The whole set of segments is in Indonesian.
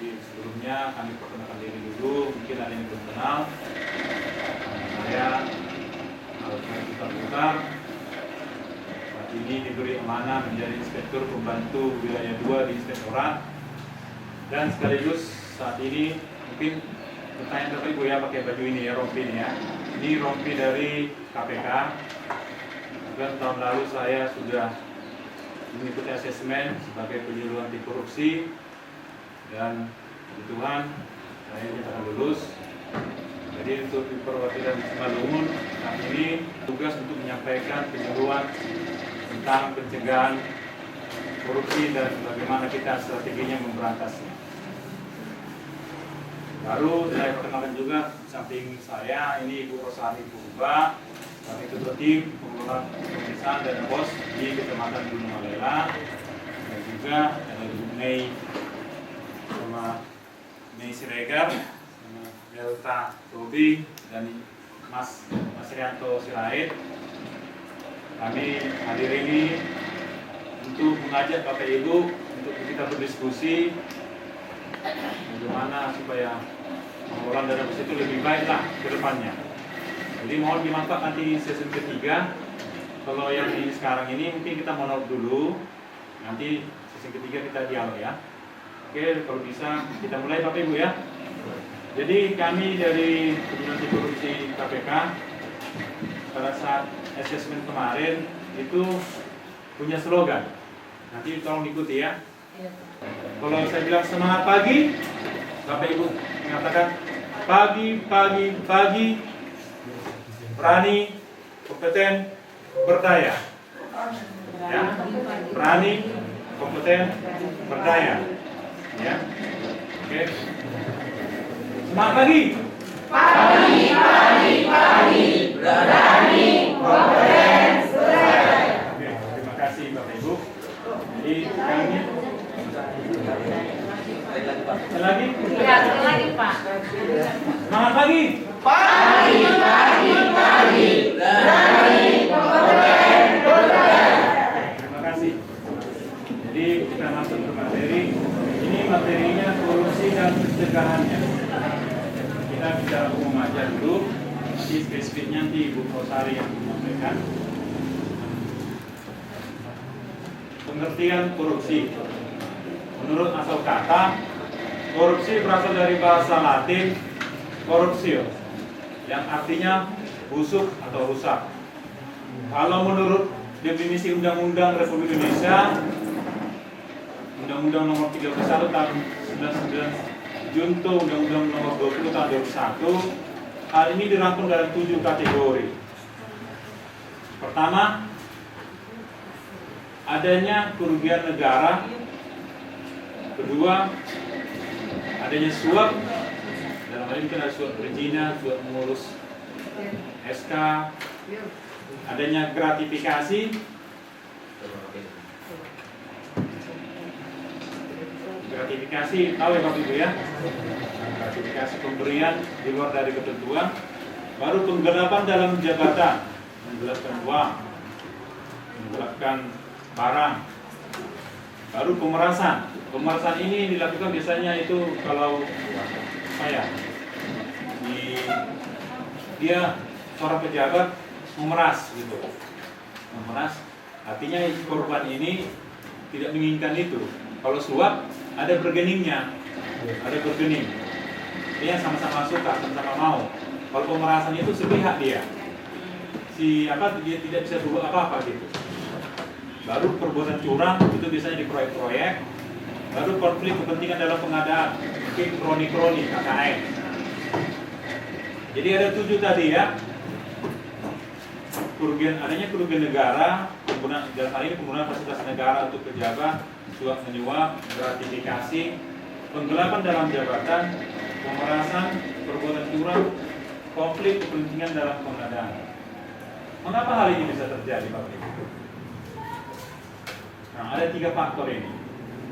Jadi sebelumnya kami perkenalkan diri dulu, mungkin ada yang belum kenal. Saya Putar. Saat ini diberi amanah menjadi Inspektur Pembantu Wilayah 2 di Inspektorat. Dan sekaligus saat ini mungkin pertanyaan Bapak Ibu ya, pakai baju ini ya, rompi ini ya. Ini rompi dari KPK. Dan tahun lalu saya sudah mengikuti asesmen sebagai penyuluh anti korupsi, dan puji Tuhan saya dinyatakan lulus. Jadi untuk perwakilan Simalungun saat ini tugas untuk menyampaikan penyuluhan tentang pencegahan korupsi dan bagaimana kita strateginya memberantasnya. Baru saya perkenalkan juga samping saya ini Ibu Rosari Purba, kami ketua tim pengelola pemeriksaan dan pos di Kecamatan Gunung Malela, dan juga ada Ibu Mei sama Mei Siregar, sama Delta Tobi, dan Mas Rianto Sirait. Kami hadir ini untuk mengajak Bapak Ibu untuk kita berdiskusi bagaimana supaya pengelolaan dana bos itu lebih baiklah ke depannya. Jadi mohon dimanfaat nanti sesi ketiga. Kalau yang ini sekarang ini mungkin kita monolog dulu, nanti sesi ketiga kita dialog ya. Oke, kalau bisa kita mulai Bapak Ibu ya. Jadi kami dari Penyuluhan Anti Korupsi KPK pada saat asesmen kemarin itu punya slogan. Nanti tolong ikuti ya. Kalau saya bilang semangat pagi, Bapak Ibu mengatakan pagi, pagi, pagi, berani, kompeten, berdaya. Ya, berani, kompeten, berdaya. Ya, oke. Semangat pagi. Pagi, pagi, pagi, berani, kompeten, berdaya. Oke, terima kasih Bapak Ibu. Jadi kami lagi? Ya, lagi Pak. Semangat pagi. Pagi, pagi, pagi, berani, kompeten, berdaya. Terima kasih. Jadi kita masuk ke materi. Ini materinya korupsi dan pencegahannya. Kita bicara umum aja dulu. Nanti spesifiknya nanti Ibu Rosari yang menyampaikan. Pengertian korupsi. Menurut asal kata, korupsi berasal dari bahasa Latin corruptio, yang artinya busuk atau rusak. Kalau menurut definisi Undang-Undang Republik Indonesia, Undang-Undang Nomor 31 Tahun 1999, Junto Undang-Undang Nomor 20 Tahun 2001, hal ini dirangkum dalam 7 kategori. Pertama, adanya kerugian negara. Kedua, adanya suap, dalam hal ini kan ada suap perizinan, suap mengurus SK, adanya gratifikasi, tahu ya Bapak Ibu ya, gratifikasi pemberian di luar dari ketentuan. Baru penggelapan dalam jabatan, menggelapkan uang, menggelapkan barang. Baru pemerasan. Pemerasan ini dilakukan biasanya itu kalau dia seorang pejabat memeras gitu. Memeras artinya korban ini tidak menginginkan itu. Kalau suap ada bergeningnya, ada bergening. Dia sama-sama suka, sama-sama mau. Kalau pemerasan itu sepihak dia. Dia tidak bisa berbuat apa-apa gitu. Baru perbuatan curang itu biasanya di proyek-proyek. Baru konflik kepentingan dalam pengadaan, mungkin kroni-kroni KKN. Jadi ada 7 tadi ya. Adanya kerugian negara, dalam hal ini penggunaan fasilitas negara untuk pejabat, suap menyuap, gratifikasi, penggelapan dalam jabatan, pemerasan, perbuatan curang, konflik kepentingan dalam pengadaan. Mengapa hal ini bisa terjadi, Pak Ibu? Nah, ada 3 faktor ini.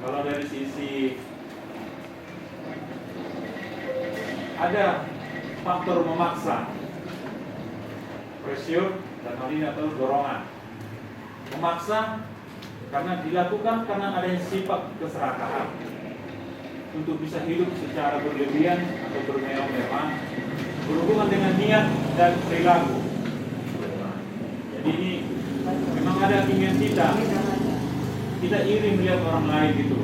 Kalau dari sisi ada faktor memaksa, pressure dan hal ini atau dorongan. Memaksa karena dilakukan karena adanya sifat keserakahan. untuk bisa hidup secara berlebihan atau bermewah-mewah berhubungan dengan niat dan perilaku. Jadi ini memang ada keinginan kita iri melihat orang lain gitu.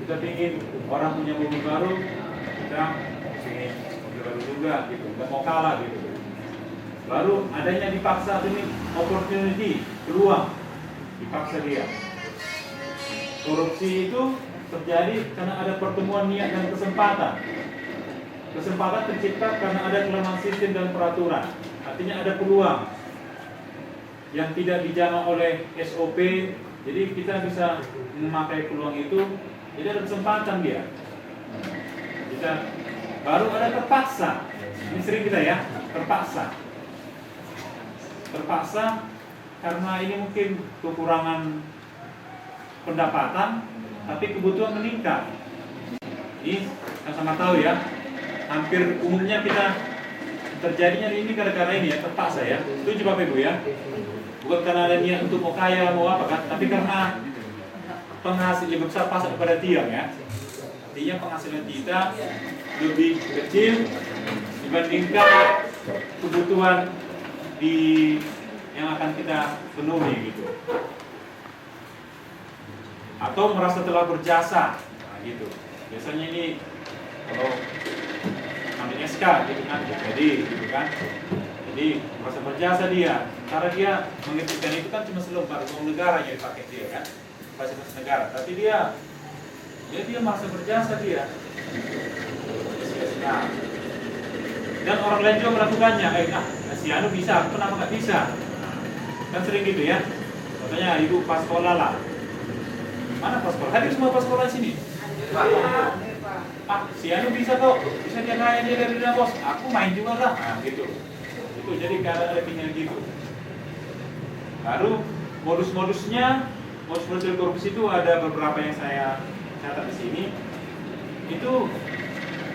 Kita ingin orang punya mobil baru, kita ingin mobil baru juga gitu, nggak mau kalah gitu. Lalu adanya dipaksa ini opportunity, peluang, dipaksa dia. Korupsi itu terjadi karena ada pertemuan niat dan kesempatan. Kesempatan tercipta karena ada kelemahan sistem dan peraturan. Artinya ada peluang yang tidak dijangkau oleh SOP. Jadi kita bisa memakai peluang itu. Jadi ada kesempatan dia. Kita baru ada terpaksa. Ini sering kita ya, terpaksa. Terpaksa karena ini mungkin kekurangan pendapatan, tapi kebutuhan meningkat. Ini sama-sama tahu ya. Hampir umumnya kita terjadinya ini gara-gara ini ya, terpaksa ya. Setuju Bapak Ibu ya? Bukan karena ada niat untuk mau kaya, mau apa kan, tapi karena penghasil lebih besar pasar pada tiang ya. Artinya penghasilan kita lebih kecil dibandingkan kebutuhan yang akan kita penuhi gitu. Atau merasa telah berjasa, nah, gitu. Biasanya ini kalau ambil SK gitu kan, jadi gitu kan. Jadi merasa berjasa dia. Cara dia mengetikkan itu kan cuma selembar uang negara yang dipakai dia kan, fasilitas negara. Tapi dia merasa berjasa dia. Nah, dan orang lain juga melakukannya. Si Anu bisa, aku kenapa nggak bisa? Kan sering gitu ya. Contohnya ibu pas sekolah lah. Mana pas sekolah? Hadir semua pas sekolah sini. Si Anu bisa kok, bisa dia kaya dia dari bos. Aku main juga lah. Nah, gitu. Itu jadi kalau ada tinggal gitu. Baru modus-modusnya, modus-modus korupsi itu ada beberapa yang saya catat di sini. Itu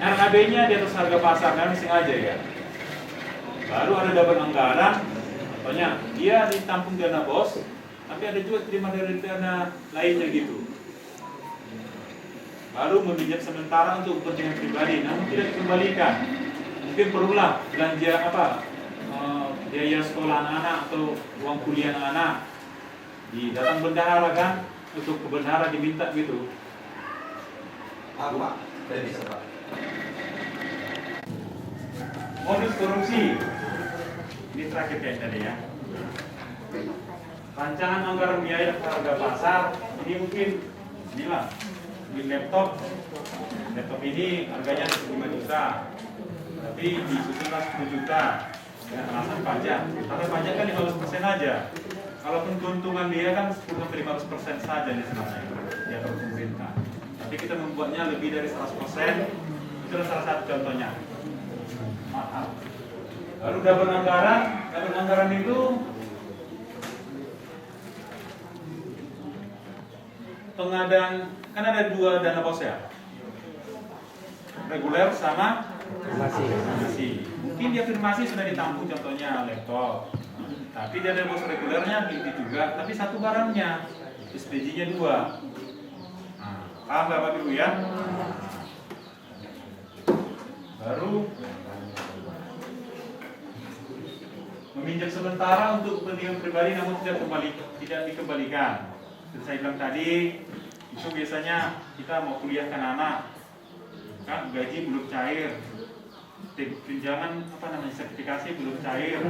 RAB-nya di atas harga pasar, kan sengaja ya. Baru ada double anggaran, contohnya dia ditampung dana bos, tapi ada juga terima dari dana lainnya gitu. Baru meminjam sementara untuk kepentingan pribadi, namun tidak dikembalikan. Mungkin perlulah belanja biaya sekolah anak-anak atau uang kuliah anak-anak. Datang bendahara kan, untuk ke bendahara diminta gitu. Apa? Tidak bisa Pak. Modus korupsi. Ini terakhir kayak tadi ya. Rancangan anggaran biaya harga pasar. Ini mungkin inilah di laptop ini harganya 5 juta, tapi disusunlah 10 juta dengan alasan pajak. Karena pajak kan 15% aja. Kalaupun keuntungan dia kan 10-15% saja di sana di atas pemerintah. Tapi kita membuatnya lebih dari 100%. Itu salah satu contohnya. Maaf. Lalu double anggaran itu pengadaan, kan ada 2 dana bos ya, reguler sama afirmasi. Mungkin di afirmasi sudah ditampung contohnya laptop, tapi di dana bos regulernya gitu juga, tapi satu barangnya, SPG-nya 2. Nah, paham Bapak Ibu ya? Baru meminjam sementara untuk kepentingan pribadi namun tidak dikembalikan. Seperti saya bilang tadi, itu biasanya kita mau kuliahkan anak, kan gaji belum cair, tunjangan sertifikasi belum cair.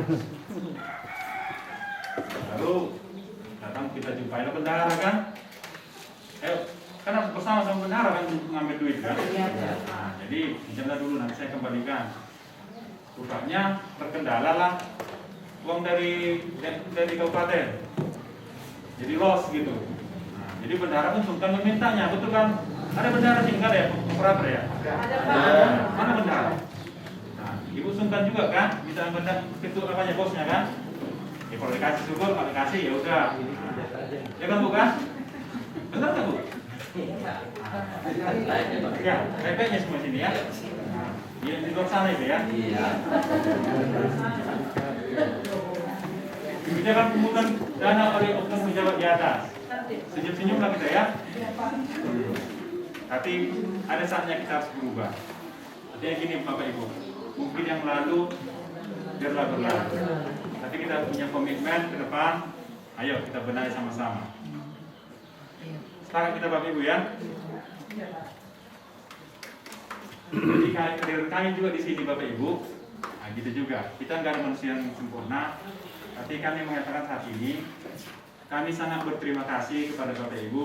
Lalu datang kita jumpai bendahara kan, karena bersama sama bendahara kan ngambil duit kan. Nah, jadi pinjamlah dulu nanti saya kembalikan. Rupanya terkendala lah uang dari kabupaten, jadi loss gitu. Nah, jadi bendahara pun sungkan memintanya, betul kan? Ada bendahara sih enggak ya, operator ya? Ada Pak. Mana bendahara? Nah, ibu sungkan juga kan, minta bendahara itu apanya bosnya kan? Ya kalau dikasih syukur, kalau dikasih ya udah. Ya kan Bu kan? Benar nggak Bu? Ya, repenya semua sini ya. Iya di luar sana itu ya. Iya. Kebijakan pungutan dana oleh oknum pejabat di atas. Senyum-senyum lah kita ya. Tapi ada saatnya kita harus berubah. Artinya gini Bapak Ibu, mungkin yang lalu biarlah berlalu. Tapi kita punya komitmen ke depan, ayo kita benahi sama-sama. Sekarang kita Bapak Ibu ya. Jadi kehadiran kami juga di sini Bapak Ibu, nah gitu juga. Kita nggak ada manusia yang sempurna, tapi kami mengatakan saat ini, kami sangat berterima kasih kepada Bapak Ibu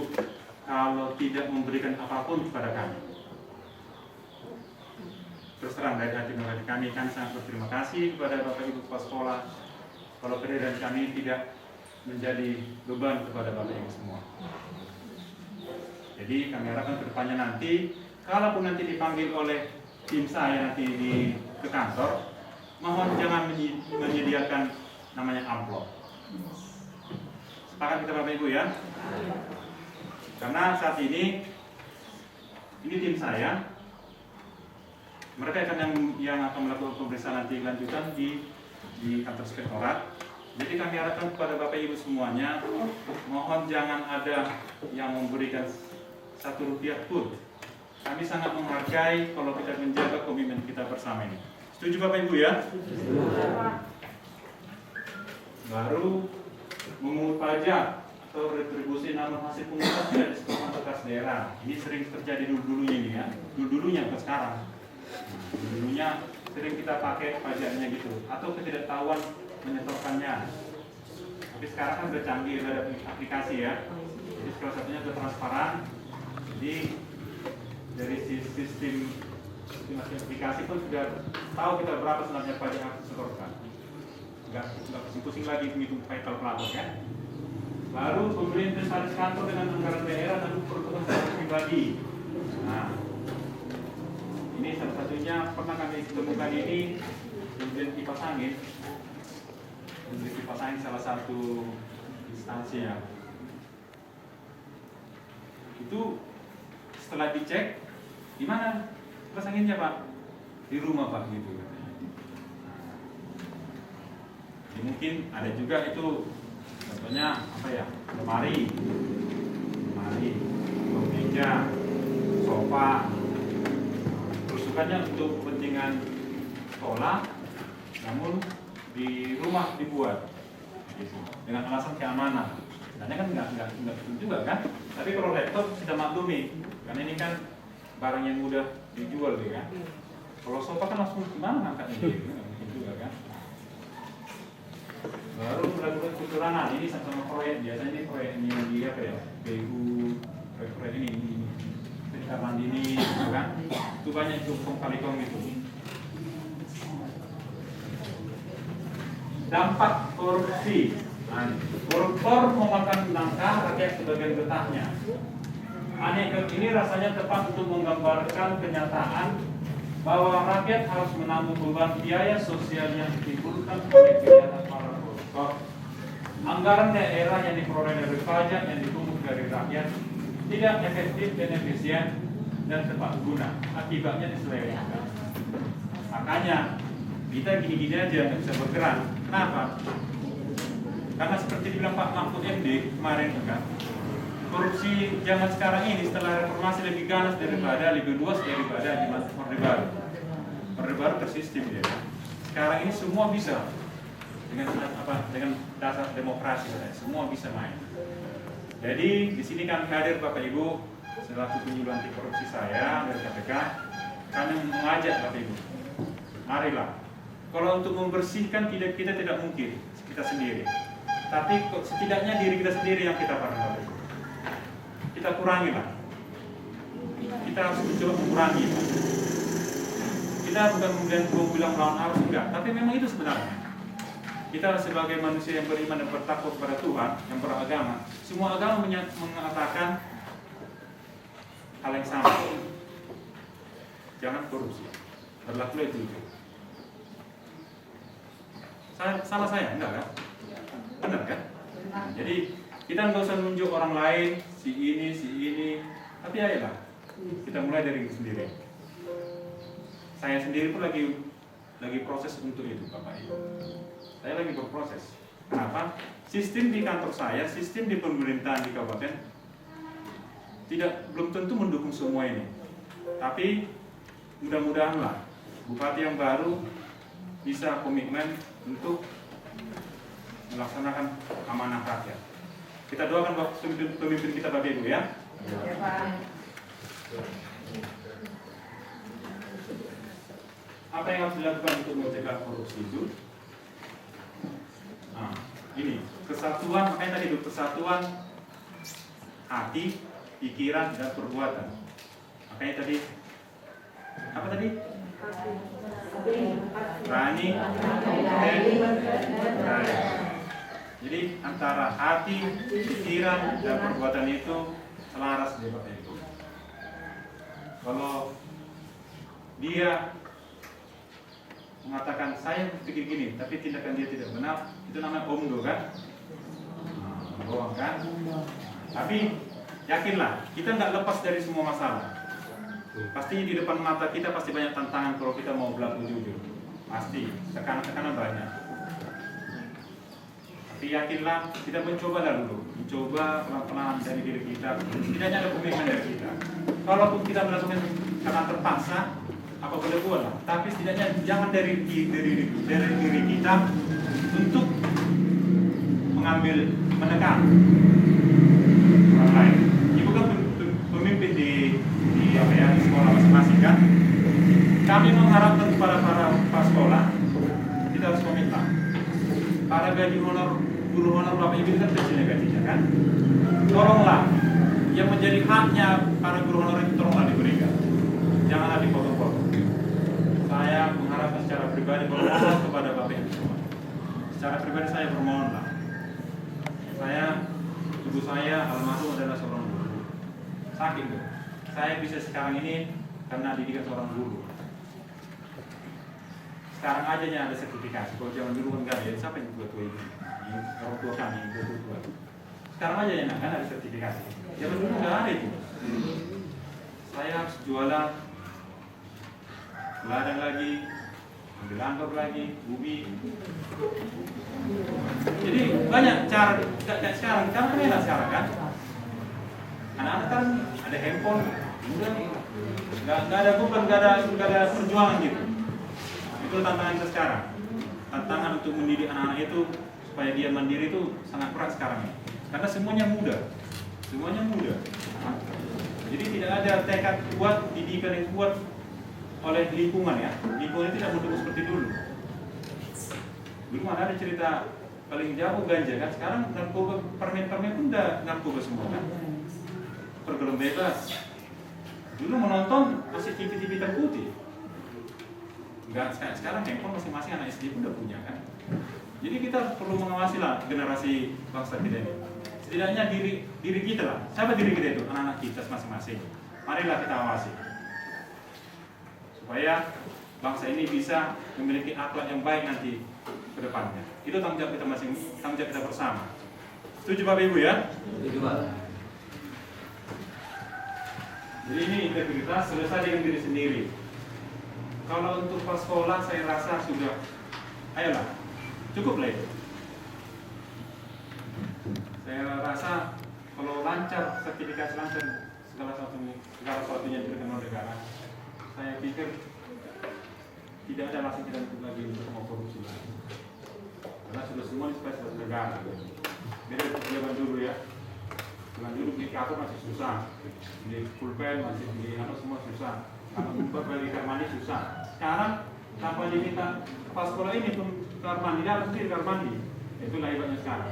kalau tidak memberikan apapun kepada kami. Terus terang dari hati nurani kami sangat berterima kasih kepada Bapak Ibu kepala sekolah kalau kehadiran kami tidak menjadi beban kepada Bapak Ibu semua. Jadi kami harapkan ke depannya nanti, kalaupun nanti dipanggil oleh tim saya nanti ke kantor, mohon jangan menyediakan namanya amplop. Sepakat kita Bapak Ibu ya? Karena saat ini tim saya, mereka yang akan melakukan pemeriksaan nanti lanjutan di kantor inspektorat. Jadi kami harapkan kepada Bapak Ibu semuanya, mohon jangan ada yang memberikan Rp1 pun. Kami sangat menghargai kalau kita menjaga komitmen kita bersama ini. Setuju Bapak Ibu ya? Baru memungut pajak atau retribusi namun hasil pungutan tidak disetorkan ke kas daerah. Ini sering terjadi dulu-dulunya ini ya. Dulu-dulunya bukan sekarang. Dulunya sering kita pakai pajaknya gitu, atau ketidaktahuan menyetorkannya. Tapi sekarang kan udah canggih, ada aplikasi ya. Jadi salah satunya itu transparan. Jadi dari sistem aplikasi pun sudah tahu kita berapa sebenarnya pajak yang harus disetorkan. Enggak pusing-pusing lagi menghitung pakai kalkulator ya. Lalu pemberian inventaris kantor dengan anggaran daerah dan peruntukan pribadi. Nah, ini salah satunya pernah kami temukan ini pemberian kipas angin. Pemberian kipas angin salah satu instansi ya. Itu setelah dicek, di mana kipas anginnya Pak? Di rumah Pak gitu. Jadi mungkin ada juga itu, contohnya apa ya? Lemari, meja, sofa. Terusukannya untuk kepentingan sekolah, namun di rumah dibuat dengan alasan keamanan. Sebenarnya kan nggak betul juga kan? Tapi kalau laptop kita maklumi, karena ini kan barang yang mudah dijual ya kan. Kalau sofa kan langsung gimana angkatnya gitu, nggak mungkin juga kan. Baru melakukan kecurangan, ini sama proyek, biasanya ini proyek ini di apa ya? BU proyek ini Mandini, kan? Itu banyak itu kong-kali-kong gitu. Dampak korupsi. Koruptor memakan nangka rakyat sebagai getahnya. Anekdot ini rasanya tepat untuk menggambarkan kenyataan bahwa rakyat harus menanggung beban biaya sosial yang ditimbulkan oleh kegiatan para koruptor. Anggaran daerah yang diperoleh dari pajak yang dipungut dari rakyat tidak efektif dan efisien dan tepat guna, akibatnya diselewengkan. Makanya kita gini-gini aja nggak bisa bergerak. Kenapa? Karena seperti dibilang Pak Mahfud MD kemarin kan, korupsi zaman sekarang ini setelah reformasi lebih ganas daripada, lebih luas daripada di masa Orde Baru. Orde Baru tersistem ya. Sekarang ini semua bisa dengan dasar demokrasi, semua bisa main. Jadi di sini kami hadir Bapak Ibu selaku penyuluh anti korupsi saya dari KPK, kami mengajak Bapak Ibu, marilah. Kalau untuk membersihkan kita tidak mungkin kita sendiri, tapi setidaknya diri kita sendiri yang kita parah Bapak Ibu. Kita kurangi lah. Kita harus mencoba mengurangi. Kita bukan kemudian bilang melawan arus enggak, tapi memang itu sebenarnya. Kita sebagai manusia yang beriman dan bertakwa kepada Tuhan, yang beragama, semua agama mengatakan hal yang sama. Jangan korupsi. Berlaku itu. Salah saya, enggak kan? Benar kan? Jadi kita nggak usah nunjuk orang lain, si ini, tapi ayolah kita mulai dari diri sendiri. Saya sendiri pun lagi proses untuk itu, Bapak Ibu. Saya lagi berproses. Kenapa? Sistem di kantor saya, sistem di pemerintahan di kabupaten belum tentu mendukung semua ini. Tapi mudah-mudahanlah bupati yang baru bisa komitmen untuk melaksanakan amanah rakyat. Kita doakan pemimpin kita Bapak Ibu ya. Ya, Pak. Apa yang harus dilakukan untuk mencegah korupsi itu? Nah, ini kesatuan, makanya tadi itu kesatuan hati, pikiran, dan perbuatan. Makanya tadi apa tadi? Berani dan berani. Jadi antara hati, pikiran, dan perbuatan itu selaras ya Bapak Ibu. Kalau dia mengatakan saya pikir gini, tapi tindakan dia tidak benar, itu namanya omdo kan? Bohong kan? Tapi yakinlah, kita nggak lepas dari semua masalah. Pasti di depan mata kita pasti banyak tantangan kalau kita mau berlaku jujur. Pasti tekanan-tekanan banyak. Tapi yakinlah, kita mencoba dulu, mencoba pelan-pelan dari diri kita. Setidaknya ada komitmen dari kita. Kalaupun kita melakukan karena terpaksa, apa boleh buat lah. Tapi setidaknya jangan dari diri kita untuk menekan orang lain. Ibu kan pemimpin di sekolah masing-masing kan. Kami mengharapkan kepada para sekolah, kita harus komitmen. Para gaji honor, guru honor Bapak Ibu kan kecilnya gajinya kan. Tolonglah, yang menjadi haknya para guru honor itu tolonglah diberikan. Janganlah dipotong-potong. Saya mengharapkan secara pribadi bermohon kepada Bapak Ibu semua. Secara pribadi saya bermohonlah. Ibu saya almarhum adalah seorang guru. Sakit tuh. Saya bisa sekarang ini karena didikan seorang guru. Sekarang aja ada sertifikasi. Kalau zaman dulu kan nggak ada. Siapa yang tua-tua ini? Orang tua kami, tua-tua. Sekarang aja kan ada sertifikasi. Zaman dulu nggak ada itu. Saya harus jualan, ladang lagi, ambil angkor lagi, bumi. Jadi banyak cara. Kayak sekarang enak sekarang kan. Anak-anak kan ada handphone, udah nggak ada beban, nggak ada perjuangan gitu. Itu tantangan kita sekarang. Tantangan untuk mendidik anak-anak itu supaya dia mandiri itu sangat berat sekarang ya. Karena semuanya muda. Jadi tidak ada tekad kuat, didikan yang kuat oleh lingkungan ya. Lingkungan tidak mendukung seperti dulu. Dulu mana ada cerita paling jauh ganja kan. Sekarang narkoba, permen-permen pun udah narkoba semua kan. Pergolong bebas. Dulu menonton masih TV-TV hitam putih. Enggak, sekarang handphone masing-masing anak SD pun udah punya kan. Jadi kita perlu mengawasi lah generasi bangsa kita ini. Setidaknya diri kita lah. Siapa diri kita itu? Anak-anak kita masing-masing. Marilah kita awasi. Supaya bangsa ini bisa memiliki akhlak yang baik nanti ke depannya. Itu tanggung jawab kita tanggung jawab kita bersama. Setuju Bapak Ibu ya? Setuju Pak. Jadi ini integritas selesai dengan diri sendiri. Kalau untuk pas sekolah saya rasa sudah, ayolah, cukup lah itu. Saya rasa kalau lancar, sertifikasi lancar segala sesuatunya diberikan oleh negara, saya pikir tidak ada alasan kita lagi untuk mau korupsi lagi. Karena sudah semua disepakati negara. Beda zaman dulu ya. Zaman dulu beli kartu masih susah, beli pulpen masih beli semua susah. Kalau beli kamar mandi susah. Sekarang tanpa diminta pas sekolah ini pun kamar mandi, dia harus sendiri kamar mandi. Itulah hebatnya sekarang.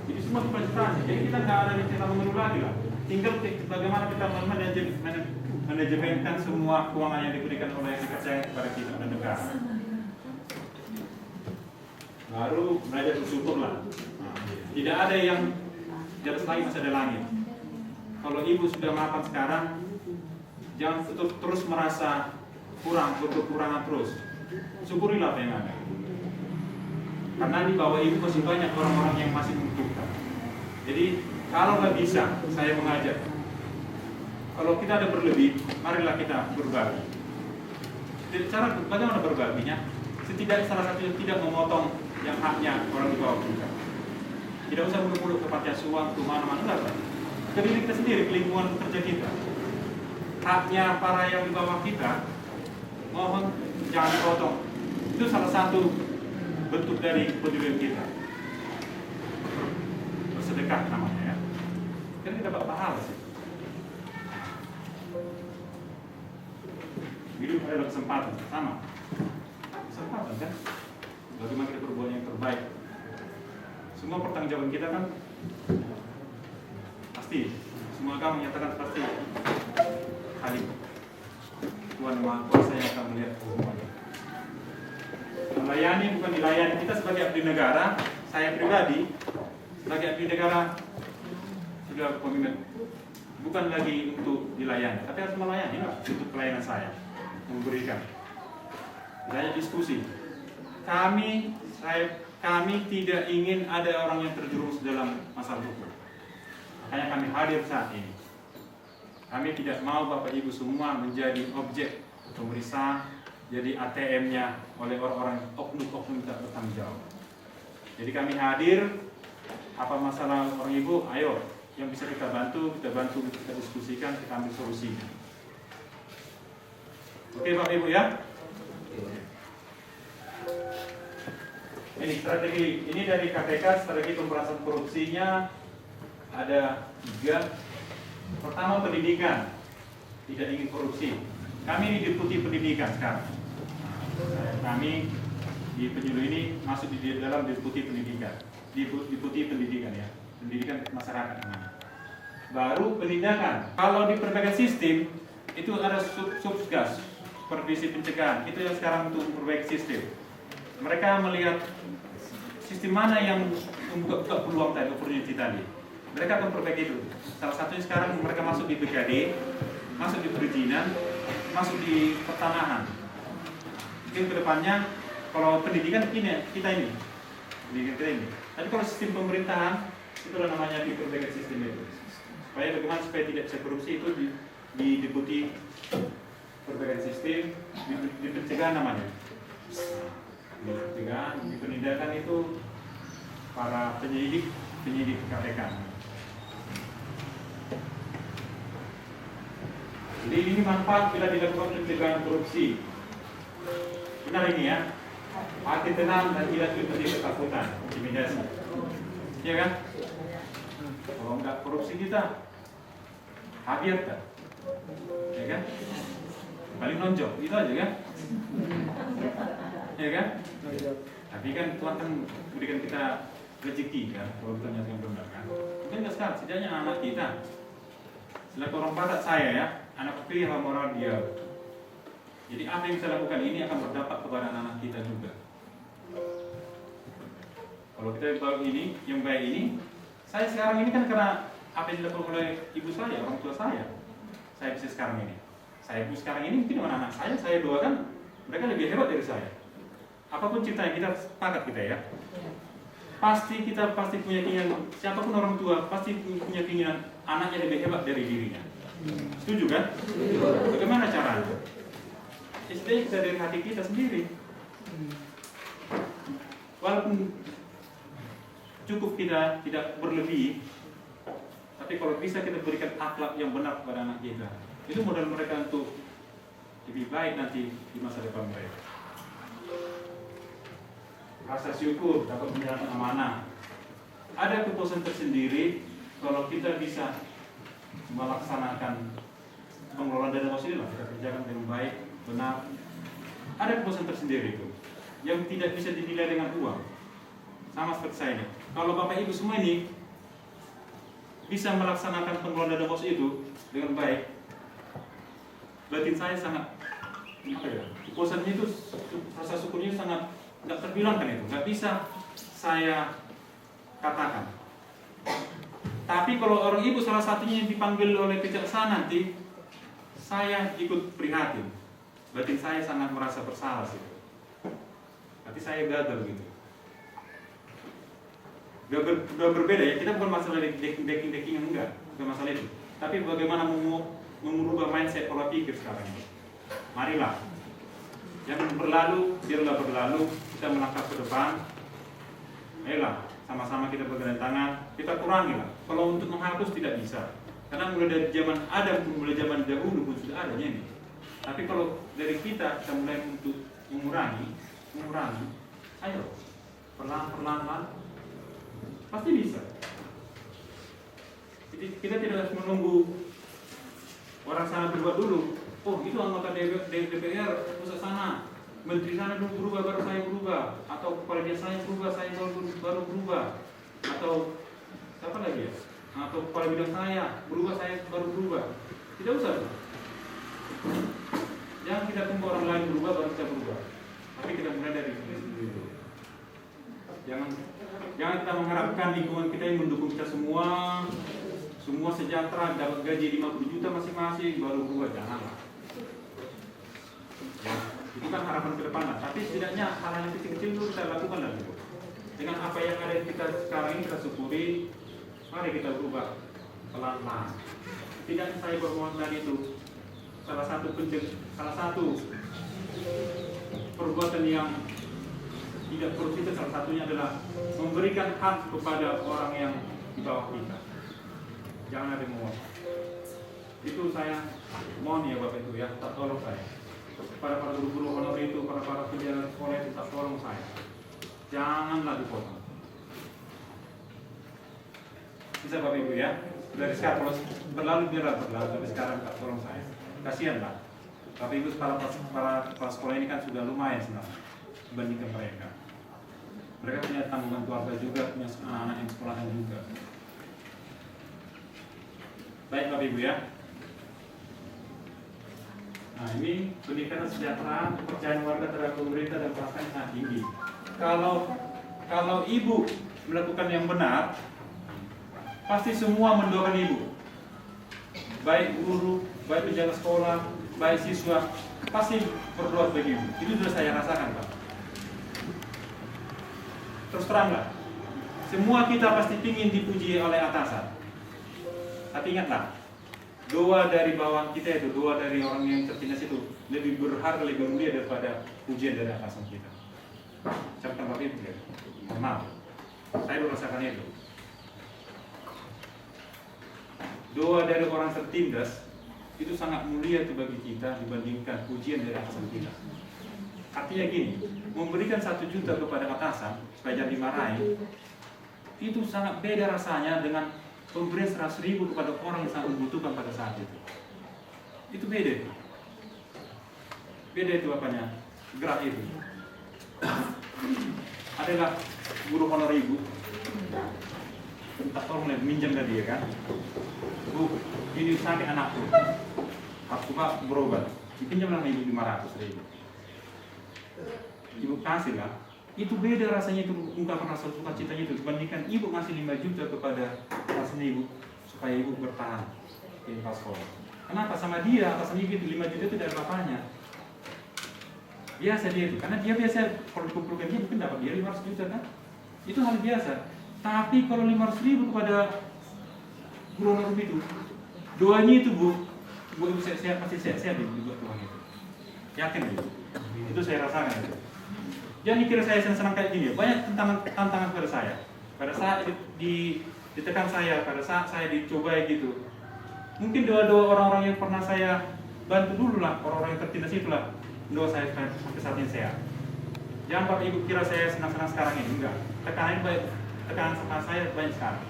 Jadi semua difasilitasi. Jadi kita nggak ada cerita mengeluh lagi lah. Tinggal bagaimana kita manajemenkan semua keuangan yang diberikan oleh dipercaya kepada kita dan negara. Baru belajar bersyukur lah. Tidak ada yang di atas langit masih ada langit. Kalau ibu sudah mapan sekarang, jangan terus merasa kekurangan terus. Syukurilah apa yang ada. Karena di bawah ibu masih banyak orang-orang yang masih membutuhkan. Jadi kalau nggak bisa, saya mengajak. Kalau kita ada berlebih, marilah kita berbagi. Cara bagaimana berbaginya? Setidaknya salah satu yang tidak memotong yang haknya orang di bawah kita. Tidak usah muluk-muluk ke panti asuhan, ke mana-mana lah. ke diri kita sendiri, ke lingkungan kerja kita. Haknya para yang di bawah kita, mohon jangan dipotong. Itu salah satu bentuk dari kepedulian kita. Bersedekah namanya ya. Kan kita dapat pahala sih. Hidup adalah kesempatan, sama. Kesempatan kan? Bagaimana kita berbuat yang terbaik. Semua pertanggungjawaban kita kan pasti. Semua agama menyatakan pasti. Halim. Tuhan Maha Kuasa yang akan melihat semuanya. Melayani bukan dilayani. Kita sebagai abdi negara, saya pribadi sebagai abdi negara sudah komitmen bukan lagi untuk dilayani, tapi harus melayani lah, untuk pelayanan saya memberikan. Saya diskusi. Kami tidak ingin ada orang yang terjerumus dalam masalah hukum. Makanya kami hadir saat ini. Kami tidak mau Bapak Ibu semua menjadi objek pemeriksaan, jadi ATM-nya oleh orang-orang oknum-oknum tidak bertanggung jawab. Jadi kami hadir, apa masalah orang Ibu, ayo, yang bisa kita bantu, kita diskusikan, kita ambil solusinya. Oke Bapak Ibu ya. Ini strategi, ini dari KPK, strategi pemberantasan korupsinya ada 3. Pertama pendidikan, tidak ingin korupsi. Kami di Deputi Pendidikan sekarang. Kami di penyuluh ini masuk di dalam Deputi Pendidikan, Deputi Pendidikan ya, pendidikan masyarakat namanya. Baru penindakan. Kalau di perbaikan sistem itu ada subgas, supervisi pencegahan. Itu yang sekarang untuk memperbaiki sistem. Mereka melihat sistem mana yang membuka peluang tadi, opportunity tadi. Mereka akan perbaiki itu. Salah satunya sekarang mereka masuk di BKD, masuk di perizinan, masuk di pertanahan. Mungkin kedepannya kalau pendidikan ini kita ini, pendidikan kita ini. Tapi kalau sistem pemerintahan itulah namanya diperbaiki sistem itu. Supaya bagaimana supaya tidak bisa korupsi itu di Deputi perbaikan sistem, di pencegahan namanya. Di pencegahan, di penindakan itu para penyidik KPK. Jadi ini manfaat bila dilakukan pencegahan korupsi. Benar ini ya. Hati tenang dan tidak terjadi ketakutan, intimidasi. Iya kan? Kalau enggak korupsi kita hadir kan? Ya kan? Paling nonjok, itu aja kan? Ya kan? Tapi kan Tuhan kan berikan kita rezeki kan, kalau kita nyatakan benar kan. Mungkin nggak sekarang, setidaknya anak kita. Selaku orang Batak saya ya, anak pelihara moral dia. Jadi apa yang saya lakukan ini akan berdampak kepada anak-anak kita juga. Kalau kita baru ini, yang baik ini, saya sekarang ini kan karena apa yang dilakukan oleh ibu saya, orang tua saya bisa sekarang ini. Saya ibu sekarang ini mungkin anak-anak saya doakan mereka lebih hebat dari saya. Apapun ceritanya kita sepakat kita ya. Kita pasti punya keinginan, siapapun orang tua pasti punya keinginan anaknya lebih hebat dari dirinya. Setuju kan? Bagaimana caranya? Istilahnya kita dari hati kita sendiri. Walaupun cukup kita tidak berlebih, tapi kalau bisa kita berikan akhlak yang benar kepada anak kita, itu modal mereka untuk lebih baik nanti di masa depan mereka. Rasa syukur dapat menjalankan amanah. Ada kepuasan tersendiri kalau kita bisa melaksanakan pengelolaan dana pos ini lah, kita kerjakan dengan baik, benar. Ada kepuasan tersendiri itu yang tidak bisa dinilai dengan uang. Sama seperti saya ini. Kalau Bapak Ibu semua ini bisa melaksanakan pengelolaan dana pos itu dengan baik, batin saya sangat kepuasannya itu, rasa syukurnya sangat nggak terbilangkan itu, nggak bisa saya katakan. Tapi kalau orang ibu salah satunya yang dipanggil oleh kejaksaan nanti, saya ikut prihatin. Batin saya sangat merasa bersalah sih. Nanti saya gagal gitu. Gak berbeda ya, kita bukan masalah decking enggak, bukan masalah itu. Tapi bagaimana mengubah mindset pola pikir sekarang ini. Marilah. Yang berlalu, biarlah berlalu, kita melangkah ke depan. Ayolah, sama-sama kita bergandeng tangan, kita kurangi lah. Kalau untuk menghapus tidak bisa. Karena mulai dari zaman Adam, mulai zaman dahulu pun sudah adanya ini. Tapi kalau dari kita mulai untuk mengurangi, ayo perlahan-lahan pasti bisa. Jadi kita tidak harus menunggu orang sana berubah dulu. Oh, itu anggota DPR pusat sana, menteri sana dulu berubah baru saya berubah, atau kepala desa saya berubah, saya baru berubah, atau siapa lagi ya? Atau kepala bidang saya berubah, saya baru berubah. Tidak usah. Jangan kita tunggu orang lain berubah baru kita berubah. Tapi kita mulai dari diri sendiri dulu. Jangan kita mengharapkan lingkungan kita yang mendukung kita semua sejahtera, dapat gaji 50 juta masing-masing baru berubah. Janganlah. Ya, itu kan harapan ke depan lah. Tapi setidaknya hal-hal yang kecil-kecil itu kita lakukan lah gitu. Dengan apa yang ada di kita sekarang ini kita syukuri. Mari kita berubah pelan-pelan. Setidaknya saya bermohon tadi itu salah satu perbuatan yang tidak korupsi itu salah satunya adalah memberikan hak kepada orang yang di bawah kita. Jangan ada menguap. Itu saya mohon ya Bapak Ibu ya, tak tolong saya. Para guru-guru honor itu, para penjaga sekolah itu tak tolong saya. Janganlah dipotong. Bisa Bapak Ibu ya. Dari sekarang kalau berlalu biarlah berlalu, tapi sekarang tak tolong saya. Kasihanlah. Bapak Ibu para sekolah ini kan sudah lumayan sebenarnya dibandingkan mereka. Mereka punya tanggungan keluarga juga, punya anak-anak yang sekolahan juga. Baik Bapak Ibu ya. Nah ini pendidikan kesejahteraan, kepercayaan warga terhadap pemerintah dan perasaan sangat tinggi. Kalau ibu melakukan yang benar, pasti semua mendoakan ibu. Baik guru, baik penjaga sekolah, baik siswa, pasti berdoa bagi ibu. Itu sudah saya rasakan Pak. Terus teranglah, semua kita pasti ingin dipuji oleh atasan. Tapi ingatlah, doa dari bawah kita itu, doa dari orang yang tertindas itu lebih berharga, lebih mulia daripada pujian dari atasan kita. Camkan Bapak Ibu ya. Maaf, saya merasakan itu. Doa dari orang tertindas itu sangat mulia itu bagi kita dibandingkan pujian dari atasan kita. Artinya gini, memberikan 1 juta kepada atasan supaya jangan dimarahi, itu sangat beda rasanya dengan pemberian 100.000 kepada orang yang sangat membutuhkan pada saat itu. Itu beda. Beda itu apanya? Gerak itu. Adalah guru honor ibu, minta tolong minjam dari dia kan. Bu, ini sakit anakku, aku Pak berobat, dipinjamlah ibu 500.000. Ibu kasih lah. Itu beda rasanya, itu ungkapan rasa sukacitanya itu dibandingkan ibu ngasih 5 juta kepada atasan ibu supaya ibu bertahan di sekolah. Kenapa? Sama dia atasan ibu itu 5 juta itu dari bapaknya. Biasa dia itu, karena dia biasa kalau dikumpulkan dia mungkin dapat dia 500 juta kan? Itu hal biasa. Tapi kalau 500.000 kepada guru honor itu, doanya itu bu ibu saya pasti sehat ibu buat Tuhan itu. Yakin bu? Itu saya rasakan itu. Jangan kira saya senang-senang kayak gini. Banyak tantangan pada saya. Pada saat ditekan saya, pada saat saya dicobai gitu. Mungkin doa-doa orang-orang yang pernah saya bantu dulu lah, orang-orang yang tertindas itulah doa saya sampai saat ini sehat. Jangan Bapak Ibu kira saya senang-senang sekarang ini, enggak. Tekanan sama saya banyak sekarang.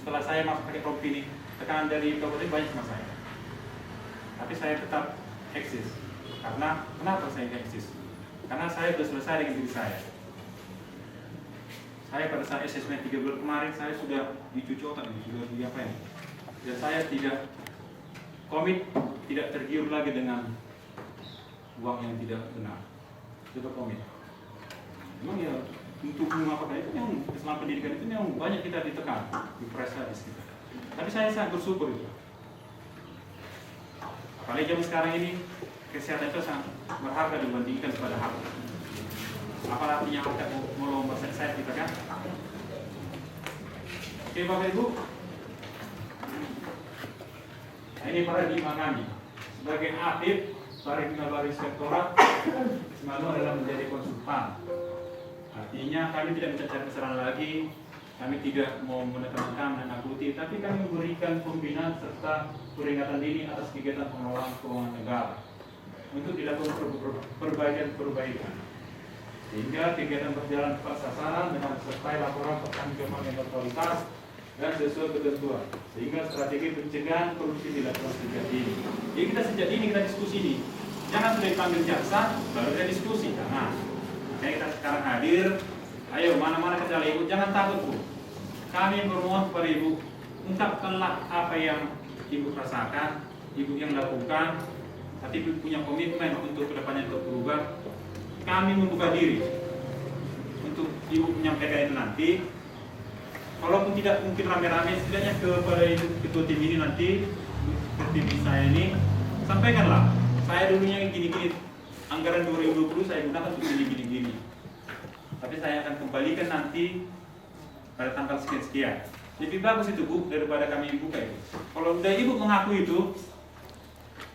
Setelah saya masuk pakai rompi ini, tekanan dari kabupaten banyak sama saya. Tapi saya tetap eksis. Karena kenapa saya eksis? Karena saya sudah selesai dengan diri saya. Saya pada saat asesmen 3 bulan kemarin saya sudah dicuci otak ini, sudah diapain. Dan saya tidak komit, tidak tergiur lagi dengan uang yang tidak benar. Sudah komit. Memang ya untuk mengapakan itu yang selama pendidikan itu yang banyak kita ditekan di presa di sekitar. Tapi saya sangat bersyukur itu. Apalagi zaman sekarang ini kesehatan itu sangat berharga dibandingkan kepada harta. Apa artinya harta mau bersehat kita kan? Oke Bapak Ibu. Nah, ini paradigma kami sebagai aktif paradigma baru inspektorat selalu adalah menjadi konsultan. Artinya kami tidak mencari keseran lagi, Kami tidak mau menekan dan nakuti, tapi kami memberikan pembinaan serta peringatan dini atas kegiatan pengelolaan keuangan negara untuk dilakukan perbaikan. Sehingga kegiatan berjalan tepat sasaran dengan disertai laporan pertanggungjawaban yang berkualitas dan sesuai ketentuan. Sehingga strategi pencegahan korupsi dilakukan sejak dini. Jadi kita sejak dini kita diskusi ini. Jangan sudah dipanggil jaksa baru kita diskusi. Jangan. Jadi kita sekarang hadir. Ayo mana-mana kendala ibu, jangan takut bu. Kami bermohon kepada ibu, ungkapkanlah apa yang ibu rasakan, ibu yang lakukan, tapi ibu punya komitmen untuk kedepannya untuk berubah. Kami membuka diri untuk ibu menyampaikan itu nanti. Walaupun tidak mungkin rame-rame, setidaknya kepada ibu ketua tim ini nanti, tim saya ini, sampaikanlah. Saya dulunya gini-gini, anggaran 2020 saya gunakan untuk gini-gini. Tapi saya akan kembalikan nanti pada tanggal sekian-sekian. Lebih bagus itu bu, daripada kami buka itu. Kalau udah ibu mengaku itu,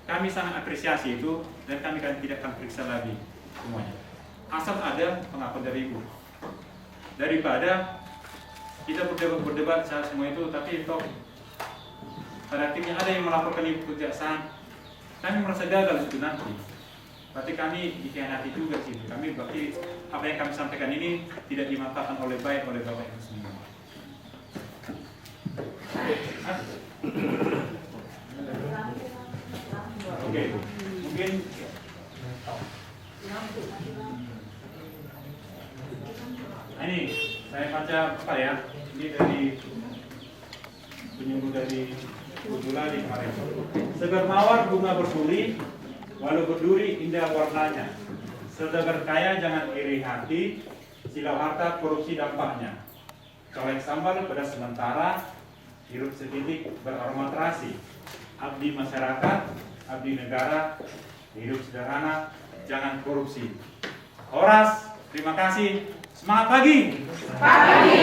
kami sangat apresiasi itu, dan kami tidak akan periksa lagi semuanya. Asal ada pengakuan dari ibu. Daripada kita berdebat saat semua itu, tapi toh pada akhirnya ada yang melaporkan ibu kejaksaan, kami merasa gagal itu nanti. Berarti kami dikhianati juga sih. Kami berarti apa yang kami sampaikan ini tidak dimanfaatkan oleh baik oleh Bapak Ibu semua. Oke, mungkin ini saya baca apa ya? Ini dari penyuluh dari Budula di kemarin. Segar mawar bunga bersuri, walau berduri indah warnanya. Sedagar kaya jangan iri hati, silau harta korupsi dampaknya. Colek sambal pada sementara, hirup setitik beraroma terasi. Abdi masyarakat, abdi negara, hidup sederhana, jangan korupsi. Horas, terima kasih. Semangat pagi. Pagi.